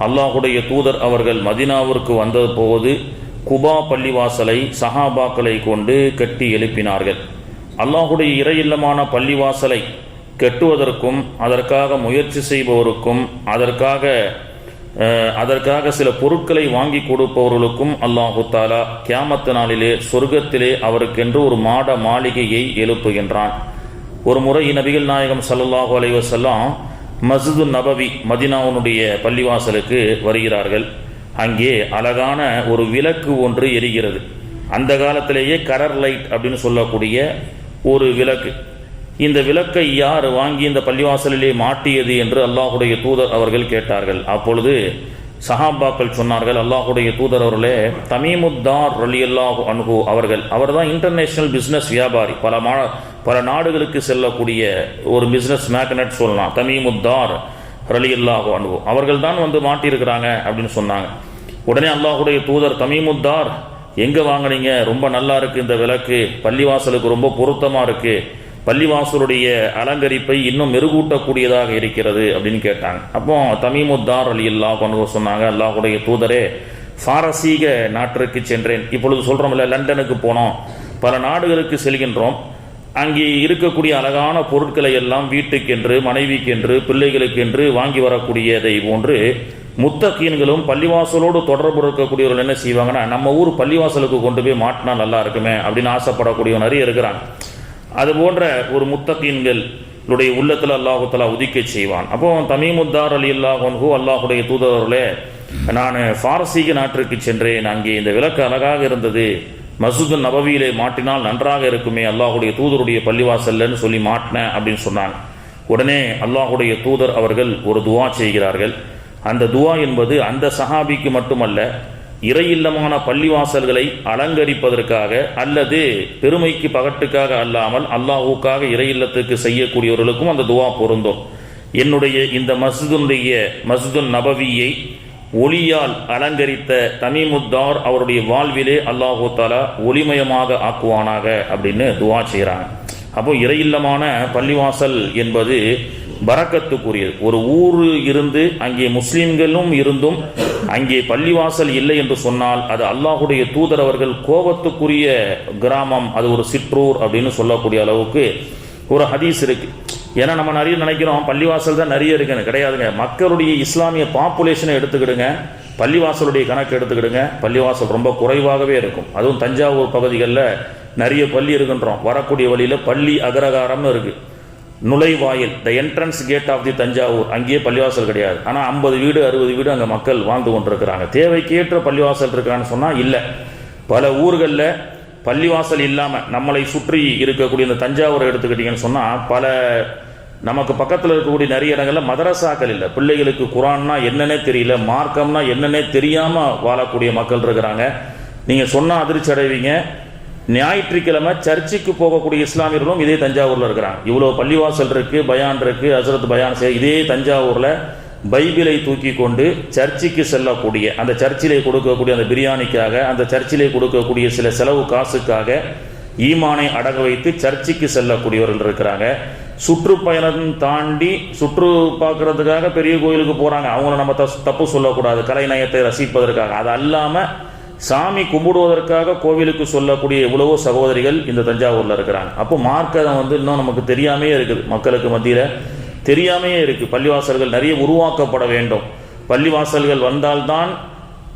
அல்லாஹுடைய தூதர் அவர்கள் மதினாவிற்கு வந்த போது குபா பள்ளிவாசலை சஹாபாக்களை கொண்டு கட்டி எழுப்பினார்கள். அல்லாஹுடைய இறையில்லமான பள்ளிவாசலை கட்டுவதற்கும் அதற்காக முயற்சி செய்பவருக்கும் அதற்காக சில பொருட்களை வாங்கி கொடுப்பவர்களுக்கும் அல்லாஹு தாலா கியாமத்து நாளிலே சொர்க்கத்திலே அவருக்கென்று ஒரு மாட மாளிகையை எழுப்புகின்றான். ஒரு முறை நபிகள் நாயகம் ஸல்லல்லாஹு அலைஹி வஸல்லம் மஸ்ஜிது நபவி மதீனாவுடைய பள்ளிவாசலுக்கு வருகிறார்கள். அங்கே அழகான ஒரு விளக்கு ஒன்று எரிகிறது. அந்த காலத்திலேயே கரர் லைட் அப்படின்னு சொல்லக்கூடிய ஒரு விளக்கு. இந்த விளக்கை யார் வாங்கி இந்த பள்ளிவாசலிலே மாட்டியது என்று அல்லாஹுடைய தூதர் அவர்கள் கேட்டார்கள். அப்பொழுது சஹாபாக்கள் சொன்னார்கள், அல்லாஹுடைய தூதர் அவர்களே, தமீமுத்தார் ரலியல்லாஹு அன்ஹு அவர்தான் இன்டர்நேஷனல் பிஸ்னஸ் வியாபாரி, பல நாடுகளுக்கு செல்லக்கூடிய ஒரு பிஸ்னஸ் மேக்னட் சொல்லலாம். தமீமுத்தார் ரலியல்லாஹு அன்ஹு அவர்கள் தான் வந்து மாட்டியிருக்கிறாங்க அப்படின்னு சொன்னாங்க. உடனே அல்லாஹுடைய தூதர், தமீமுத்தார் எங்கே வாங்கினீங்க? ரொம்ப நல்லா இருக்கு இந்த விளக்கு, பள்ளிவாசலுக்கு ரொம்ப பொருத்தமாக இருக்கு, பள்ளிவாசலுடைய அலங்கரிப்பை இன்னும் மெருகூட்டக்கூடியதாக இருக்கிறது அப்படின்னு கேட்டாங்க. அப்போ தமீமுத்தார் ரலியல்லாஹு அன்ஹு சொன்னாங்க, அல்லாஹுடைய தூதரே, பாரசீக நாட்டிற்கு சென்றேன். இப்பொழுது சொல்கிறோம்ல, லண்டனுக்கு போனோம், பல நாடுகளுக்கு செல்கின்றோம். அங்கே இருக்கக்கூடிய அழகான பொருட்களை எல்லாம் வீட்டுக்கென்று, மனைவிக்கென்று, பிள்ளைகளுக்கென்று வாங்கி வரக்கூடியதை போன்று முத்தகீன்களும் பள்ளிவாசலோடு தொடர்பு இருக்கக்கூடியவர்கள் என்ன செய்வாங்கன்னா, நம்ம ஊர் பள்ளிவாசலுக்கு கொண்டு போய் மாட்டினா நல்லா இருக்குமே அப்படின்னு ஆசைப்படக்கூடிய நிறைய இருக்கிறாங்க. அது போன்ற ஒரு முத்தகீன்களுடைய உள்ளத்தில் அல்லாஹு தஆலா உதிக்க செய்வான். அப்போ தமீமுத்தார் ரலியல்லாஹு அன்ஹு, அல்லாஹுடைய தூதர்களே, நான் பாரசீக நாட்டிற்கு சென்றேன், அங்கே இந்த விளக்கு அழகாக இருந்தது, மஸ்ஜிது நபவியிலே மாட்டினால் நன்றாக இருக்குமே அல்லாஹுடைய தூதருடைய பள்ளிவாசல்லன்னு சொல்லி மாட்டினேன் அப்படின்னு சொன்னாங்க. உடனே அல்லாஹுடைய தூதர் அவர்கள் ஒரு துவா செய்கிறார்கள். அந்த துவா என்பது அந்த சஹாபிக்கு மட்டுமல்ல, இறையில்லமான பள்ளிவாசல்களை அலங்கரிப்பதற்காக அல்லது பெருமைக்கு பகட்டுக்காக அல்லாமல் அல்லாஹுக்காக இறையில்லத்துக்கு செய்யக்கூடியவர்களுக்கும் அந்த துவா பொருந்தும். என்னுடைய இந்த மஸ்ஜிது நபவியை ஒளியால் அலங்கரித்த தமீமுத்தார் அவருடைய வாழ்விலே அல்லாஹு தஆலா ஒளிமயமாக ஆக்குவானாக அப்படின்னு துவா செய்கிறாங்க. அப்போ இறையில்லமான பள்ளிவாசல் என்பது பரக்கத்துக்குரியது. ஒரு ஊர் இருந்து அங்கே முஸ்லிம்களும் இருந்தும் அங்கே பள்ளிவாசல் இல்லை என்று சொன்னால் அது அல்லாஹுடைய தூதர் அவர்கள் கோபத்துக்குரிய கிராமம், அது ஒரு சிற்றூர் அப்படின்னு சொல்லக்கூடிய அளவுக்கு ஒரு ஹதீஸ் இருக்கு. ஏன்னா நம்ம நிறைய நினைக்கிறோம் பள்ளிவாசல் தான் நிறைய இருக்குன்னு, கிடையாதுங்க. மக்களுடைய இஸ்லாமிய பாப்புலேஷனை எடுத்துக்கிடுங்க, பள்ளிவாசலுடைய கணக்கு எடுத்துக்கிடுங்க, பள்ளிவாசல் ரொம்ப குறைவாகவே இருக்கும். அதுவும் தஞ்சாவூர் பகுதிகளில் நிறைய பள்ளி இருக்குன்றோம். வரக்கூடிய வழியில் பள்ளி அகரகாரம்னு இருக்கு, நுழைவாயில், the entrance gate of the Thanjavur, அங்கேயே பள்ளிவாசல் கிடையாது. ஆனால் 50 வீடு 60 வீடு அங்கே மக்கள் வாழ்ந்து கொண்டிருக்கிறாங்க. தேவைக்கேற்ற பள்ளிவாசல் இருக்கான்னு சொன்னால் இல்லை. பல ஊர்களில் பள்ளிவாசல் இல்லாமல் நம்மளை சுற்றி இருக்கக்கூடிய இந்த தஞ்சாவூரை எடுத்துக்கிட்டீங்கன்னு சொன்னால் பல நமக்கு பக்கத்தில் இருக்கக்கூடிய நிறைய இடங்களில் மதரசாக்கள் இல்லை. பிள்ளைகளுக்கு குரான்னா என்னன்னே தெரியல, மார்க்கம்னா என்னன்னே தெரியாமல் வாழக்கூடிய மக்கள் இருக்கிறாங்க. நீங்கள் சொன்னால் அதிர்ச்சி அடைவீங்க. ஞாயிற்றுக்கிழமை சர்ச்சுக்கு போகக்கூடிய இஸ்லாமியர்களும் இதே தஞ்சாவூரில் இருக்கிறாங்க. இவ்வளோ பள்ளிவாசல் இருக்குது, பயான் இருக்குது, ஹசரத் பயான் இதே தஞ்சாவூரில் பைபிளை தூக்கி கொண்டு சர்ச்சுக்கு செல்லக்கூடிய, அந்த சர்ச்சிலே கொடுக்கக்கூடிய அந்த பிரியாணிக்காக, அந்த சர்ச்சிலே கொடுக்கக்கூடிய சில செலவு காசுக்காக ஈமானை அடக வைத்து சர்ச்சுக்கு செல்லக்கூடியவர்கள் இருக்கிறாங்க. சுற்றுப்பயணம் தாண்டி சுற்று பார்க்கறதுக்காக பெரிய கோயிலுக்கு போகிறாங்க. அவங்கள நம்ம தப்பு சொல்லக்கூடாது, கலைநயத்தை ரசிப்பதற்காக. அது அல்லாமல் சாமி கும்பிடுவதற்காக கோவிலுக்கு சொல்லக்கூடிய எவ்வளவோ சகோதரிகள் இந்த தஞ்சாவூரில் இருக்கிறாங்க. அப்போ மார்க்கம் இன்னும் நமக்கு தெரியாமே இருக்குது, மக்களுக்கு மத்தியில் தெரியாமையே இருக்குது. பள்ளிவாசல்கள் நிறைய உருவாக்கப்பட வேண்டும். பள்ளிவாசல்கள் வந்தால்தான்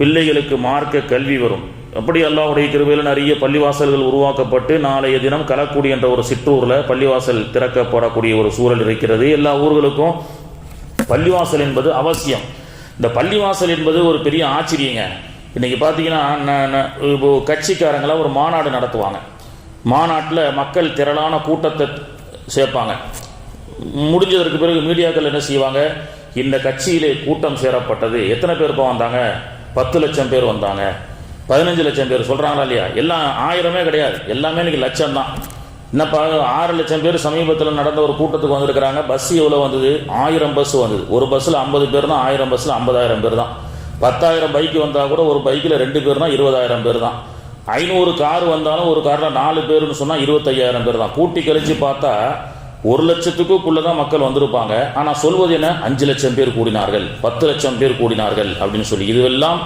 பிள்ளைகளுக்கு மார்க்க கல்வி வரும். அப்படி அல்லாஹ்வுடைய கிருபையில் நிறைய பள்ளிவாசல்கள் உருவாக்கப்பட்டு நாளைய தினம் கலக்குடி என்ற ஒரு சிற்றூரில் பள்ளிவாசல் திறக்கப்படக்கூடிய ஒரு சூழல் இருக்கிறது. எல்லா ஊர்களுக்கும் பள்ளிவாசல் என்பது அவசியம். இந்த பள்ளிவாசல் என்பது ஒரு பெரிய ஆச்சரியங்க. இன்றைக்கி பார்த்தீங்கன்னா இப்போ கட்சிக்காரங்களாம் ஒரு மாநாடு நடத்துவாங்க. மாநாட்டில் மக்கள் திரளான கூட்டத்தை சேர்ப்பாங்க. முடிஞ்சதற்கு பிறகு மீடியாக்கள் என்ன செய்வாங்க, இந்த கட்சியிலே கூட்டம் சேரப்பட்டது, எத்தனை பேர் வந்தாங்க, 10 லட்சம் பேர் வந்தாங்க, 15 லட்சம் பேர் சொல்கிறாங்களா இல்லையா? எல்லாம் 1000மே கிடையாது, எல்லாமே இன்றைக்கி லட்சம் தான். என்னப்பா 6 லட்சம் பேர் சமீபத்தில் நடந்த ஒரு கூட்டத்துக்கு வந்திருக்கிறாங்க. பஸ் எவ்வளோ வந்தது? 1000 பஸ் வந்தது. ஒரு பஸ்ஸில் 50 பேர் தான், 1000 பஸ்ஸில் 50,000 பேர் தான். 10,000 பைக்கு வந்தால் கூட ஒரு பைக்கில் 2 பேர் தான், 20,000 பேர் தான். 500 கார் வந்தாலும் ஒரு காரில் 4 பேர்னு சொன்னால் 25,000 பேர் தான். கூட்டி கழிச்சு பார்த்தா 1 லட்சத்துக்குள்ள தான் மக்கள் வந்திருப்பாங்க. ஆனால் சொல்வது என்ன, 5 லட்சம் பேர் கூடினார்கள், 10 லட்சம் பேர் கூடினார்கள் அப்படின்னு சொல்லி. இதுவெல்லாம்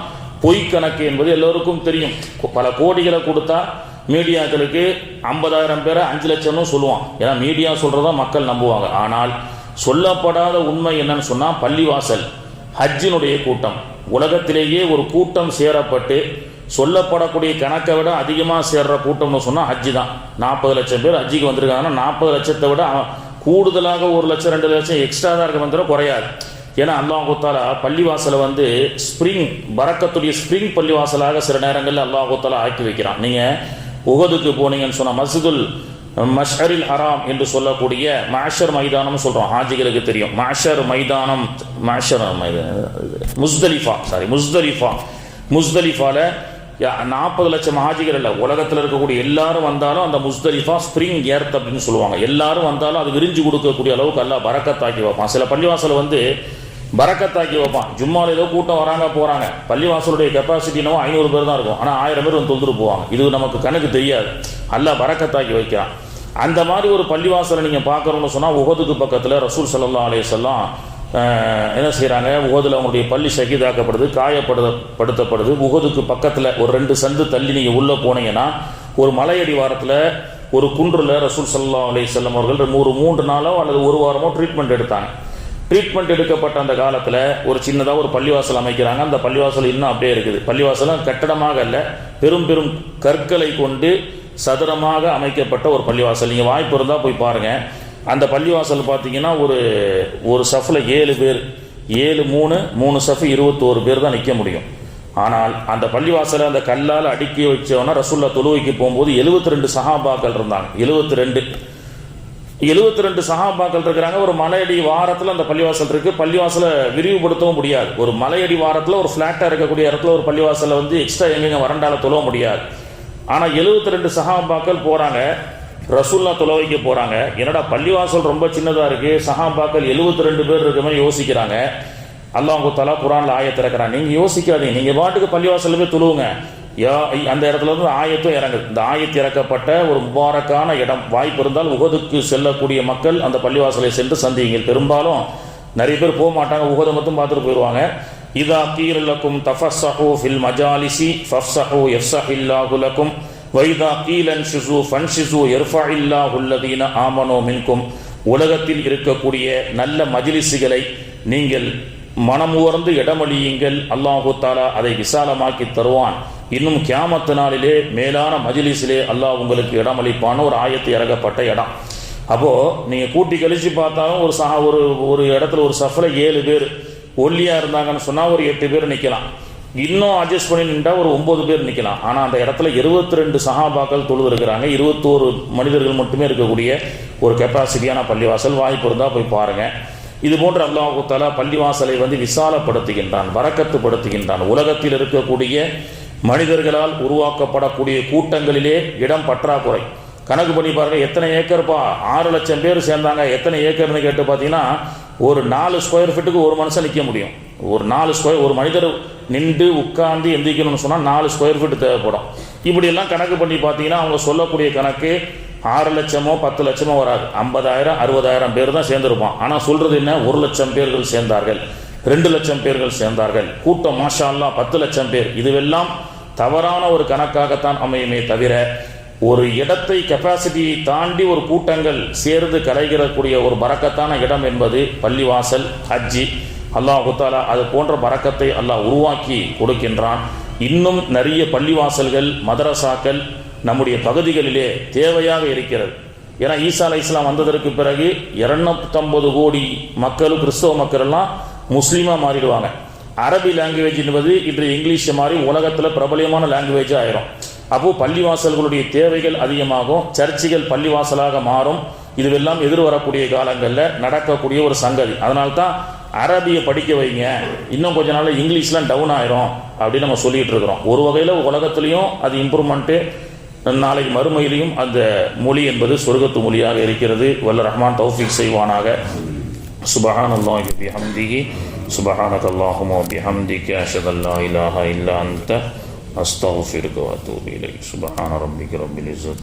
பொய் கணக்கு என்பது எல்லோருக்கும் தெரியும். பல கோடிகளை கொடுத்தா மீடியாக்களுக்கு 50,000 பேரை 5 லட்சம்னு சொல்லுவான். ஏன்னா மீடியா சொல்றதா மக்கள் நம்புவாங்க. ஆனால் சொல்லப்படாத உண்மை என்னன்னு சொன்னா, பள்ளிவாசல் ஹஜ்ஜினுடைய கூட்டம், உலகத்திலேயே ஒரு கூட்டம் சேரப்பட்டு சொல்லப்படக்கூடிய கணக்கை விட அதிகமாக சேர்ற கூட்டம்னு சொன்னால் ஹஜ்ஜி தான். 40 லட்சம் பேர் ஹஜ்ஜிக்கு வந்திருக்காங்கன்னா 40 லட்சத்தை விட கூடுதலாக 1 லட்சம் 2 லட்சம் எக்ஸ்ட்ரா தான் இருக்க வந்துடும், குறையாது. ஏன்னா அல்லாஹு தஆலா பள்ளிவாசலை வந்து ஸ்ப்ரிங் பரக்கத்துடைய ஸ்ப்ரிங் பள்ளிவாசலாக சில நேரங்களில் அல்லாஹு தஆலா ஆக்கி வைக்கிறான். நீங்கள் உஹதுக்கு போனீங்கன்னு சொன்னால் மஸ்ஜிதுல் மஷ்அரில் ஹராம் என்று சொல்லக்கூடிய மாஷர் மைதானம் சொல்கிறோம், ஹாஜிகளுக்கு தெரியும். மாஷர் மைதானம், முஸ்தலிஃபால 40 லட்சம் ஹாஜிகள் இல்லை, உலகத்தில் இருக்கக்கூடிய எல்லாரும் வந்தாலும் அந்த முஸ்தலிஃபா ஸ்ப்ரிங் ஏர்த் அப்படின்னு சொல்லுவாங்க. எல்லாரும் வந்தாலும் அது விரிஞ்சு கொடுக்கக்கூடிய அளவுக்கு அல்லாஹ் பரக்கத்தாக்கி வைப்பான். சில பள்ளிவாசல் வந்து பரக்கத்தாக்கி வைப்பான். ஜும்மாவில் ஏதோ கூட்டம் வராங்க போகிறாங்க, பள்ளிவாசலுடைய கெப்பாசிட்டினோ 500 பேர் தான் இருக்கும், ஆனால் 1000 பேர் வந்து தொழுதுட்டு போவாங்க. இது நமக்கு கணக்கு தெரியாது, அல்லாஹ் பரக்கத்தாக்கி வைக்கிறான். அந்த மாதிரி ஒரு பள்ளிவாசலை நீங்கள் பார்க்குறோம்னு சொன்னால், உஹதுக்கு பக்கத்தில் ரசூல் ஸல்லல்லாஹு அலைஹி வஸல்லம் என்ன செய்கிறாங்க, உஹதுல அவங்களுடைய பள்ளி ஷஹீதாக்கப்படுது, காயப்படுத்தப்படுது. உஹதுக்கு பக்கத்தில் ஒரு 2 சந்து தள்ளி நீங்கள் உள்ளே போனீங்கன்னா ஒரு மலையடி வாரத்தில் ஒரு குன்றில் ரசூல் ஸல்லல்லாஹு அலைஹி வஸல்லம் அவர்கள் 3 நாளோ அல்லது 1 வாரமோ ட்ரீட்மெண்ட் எடுத்தாங்க. ட்ரீட்மெண்ட் எடுக்கப்பட்ட அந்த காலத்தில் ஒரு சின்னதாக ஒரு பள்ளிவாசல் அமைக்கிறாங்க. அந்த பள்ளிவாசல் இன்னும் அப்படியே இருக்குது. பள்ளிவாசலும் கட்டடமாக அல்ல, பெரும் பெரும் கற்களை கொண்டு சதுரமாக அமைக்கப்பட்ட ஒரு பள்ளிவாசல். நீங்கள் வாய்ப்பு இருந்தால் போய் பாருங்கள். அந்த பள்ளிவாசல் பார்த்தீங்கன்னா ஒரு சஃபில் 7 பேர், 7 3 சஃபு 21 பேர் தான் நிற்க முடியும். ஆனால் அந்த பள்ளிவாசலை அந்த கல்லால் அடுக்கி வச்சவனா ரசூல்லா தொழுவைக்கு போகும்போது 72 சஹாபாக்கள் இருந்தாங்க. 72 சஹாபாக்கள் இருக்கிறாங்க. ஒரு மலையடி வாரத்தில் அந்த பள்ளிவாசல் இருக்கு. பள்ளிவாசலை விரிவுபடுத்தவும் முடியாது. ஒரு மலையடி வாரத்தில் ஒரு ஃபிளாட்டாக இருக்கக்கூடிய இடத்துல ஒரு பள்ளிவாசலை வந்து எக்ஸ்ட்ரா எங்கெங்க வரண்டால தொழ முடியாது. ஆனால் 72 சஹாபாக்கள் போறாங்க, ரசூல்லா தொழுவைக்கு போறாங்க. என்னடா பள்ளிவாசல் ரொம்ப சின்னதா இருக்கு, சஹாபாக்கள் 72 பேர் இருக்குமே யோசிக்கிறாங்க. அல்லாஹ் தஆலா குர்ஆன்ல ஆயத் இறக்குறான். நீங்க யோசிக்காதீங்க, நீங்க பாட்டுக்கு பள்ளிவாசல்ல போய் தொழுவுங்க. அந்த இடத்துல இருந்து ஆயத்தும் இறங்குது. இந்த ஆயத் இறக்கப்பட்ட ஒரு முபாரக்கான இடம். வாய்ப்பு இருந்தால் உஹதுக்கு செல்லக்கூடிய மக்கள் அந்த பள்ளிவாசலை சென்று சந்தியுங்கள். பெரும்பாலும் நிறைய பேர் போக மாட்டாங்க, உஹதை மட்டும் பார்த்துட்டு போயிடுவாங்க. இதா கீல லக்கும் தஃபஸ்ஸஹு ஃபில் மஜாலிஸி ஃபஃப்ஸஹு யஃப்ஸஹில்லாஹு லக்கும் வைதா கீலன் ஷுஸு ஃபன்ஷிஸு யர்ஃபஇல்லாஹு அல்லதீன ஆமனூ மின்கும். உலகத்தில் இருக்கக்கூடிய நல்ல மஜ்லிஸுகளை நீங்கள் மனமுவர்ந்து இடமளியுங்கள், அல்லாஹு தஆலா அதை விசாலமாக்கி தருவான். இன்னும் கியாமத்து நாளிலே மேலான மஜ்லிஸிலே அல்லாஹ் உங்களுக்கு இடமளிப்பான ஒரு ஆயத்து இறக்கப்பட்ட இடம். அப்போ நீங்க கூட்டி கழிச்சு பார்த்தாலும் ஒரு இடத்துல ஒரு சஃப்ல 7 பேர் ஒல்லியா இருந்தாங்கன்னு சொன்னா ஒரு 8 பேர் நிக்கலாம். இன்னும் அட்ஜஸ்ட் பண்ணி நின்றா ஒரு 9 பேர் நிக்கலாம். ஆனா அந்த இடத்துல 22 சஹாபாக்கள் தொழுது இருக்கிறாங்க. 21 மனிதர்கள் மட்டுமே இருக்கக்கூடிய ஒரு கெப்பாசிட்டியான பள்ளிவாசல். வாய்ப்பு இருந்தா போய் பாருங்க. இது போன்ற அல்லாஹ் தஆலா பள்ளிவாசலை வந்து விசாலப்படுத்துகின்றான், பரக்கத்துப்படுத்துகின்றான். உலகத்தில் இருக்கக்கூடிய மனிதர்களால் உருவாக்கப்படக்கூடிய கூட்டங்களிலே இடம் பற்றாக்குறை. கணக்கு பண்ணி பாருங்க, எத்தனை ஏக்கர்ப்பா, 6 லட்சம் பேர் சேர்ந்தாங்க, எத்தனை ஏக்கர்னு கேட்டு பார்த்தீங்கன்னா ஒரு 4 ஸ்கொயர் ஃபீட்டுக்கு ஒரு மனுஷன் நிற்க முடியும். ஒரு 4 ஸ்கொயர், ஒரு மனிதர் நின்று உட்கார்ந்து எந்திரிக்கணும்னு சொன்னால் 4 ஸ்கொயர் ஃபீட் தேவைப்படும். இப்படியெல்லாம் கணக்கு பண்ணி பார்த்தீங்கன்னா அவங்க சொல்லக்கூடிய கணக்கு 6 லட்சமோ 10 லட்சமோ வராது. 50,000 60,000 பேர் தான் சேர்ந்திருப்பான். ஆனால் சொல்றது என்ன, 1 லட்சம் பேர்கள் சேர்ந்தார்கள், 2 லட்சம் பேர்கள் சேர்ந்தார்கள். கூட்டம் மாஷா அல்லாஹ் 10 லட்சம் பேர். இதுவெல்லாம் தவறான ஒரு கணக்காகத்தான் அமையுமே தவிர, ஒரு இடத்தை கெப்பாசிட்டியை தாண்டி ஒரு கூட்டங்கள் சேர்ந்து கலைகிறக்கூடிய ஒரு பரக்கத்தான இடம் என்பது பள்ளிவாசல், ஹஜ்ஜி. அல்லாஹ் தஆலா அது போன்ற பரக்கத்தை அல்லாஹ் உருவாக்கி கொடுக்கின்றான். இன்னும் நிறைய பள்ளிவாசல்கள், மதரசாக்கள் நம்முடைய பகுதிகளிலே தேவையாக இருக்கிறது. ஏன்னா ஈசா அலைஹிஸ்ஸலாம் வந்ததற்கு பிறகு 250 கோடி மக்களும் கிறிஸ்தவ மக்கள் எல்லாம் முஸ்லீமா மாறிடுவாங்க. அரபி லாங்குவேஜ் என்பது இன்று இங்கிலீஷ் மாதிரி உலகத்தில் பிரபலியமான லாங்குவேஜ் ஆயிரும். அப்போ பள்ளிவாசல்களுடைய தேவைகள் அதிகமாகும், சர்ச்சுகள் பள்ளிவாசலாக மாறும். இதுவெல்லாம் எதிர்வரக்கூடிய காலங்களில் நடக்கக்கூடிய ஒரு சங்கதி. அதனால்தான் அரபியை படிக்க வைங்க, இன்னும் கொஞ்ச நாள் இங்கிலீஷ்லாம் டவுன் ஆயிரும் அப்படின்னு நம்ம சொல்லிட்டு இருக்கிறோம். ஒரு வகையில் உலகத்திலையும் அது இம்ப்ரூவ்மெண்ட்டு, நாளைக்கு மறுமையிலையும் அந்த மொழி என்பது சொர்க்கத்து மொழியாக இருக்கிறது. வல்ல ரஹ்மான் தௌஃபீக் செய்வானாக. சுப்ஹானல்லாஹி வ பிஹம்திஹி சுப்ஹானக்கல்லாஹும்ம வ பிஹம்திக அஷ்ஹது அல்லா இலாஹா இல்லா அன்த அஸ்தக்ஃபிருக வ அத்தூபு இலைக். சுப்ஹான ரப்பிக ரப்பில் இஸ்ஸத்தி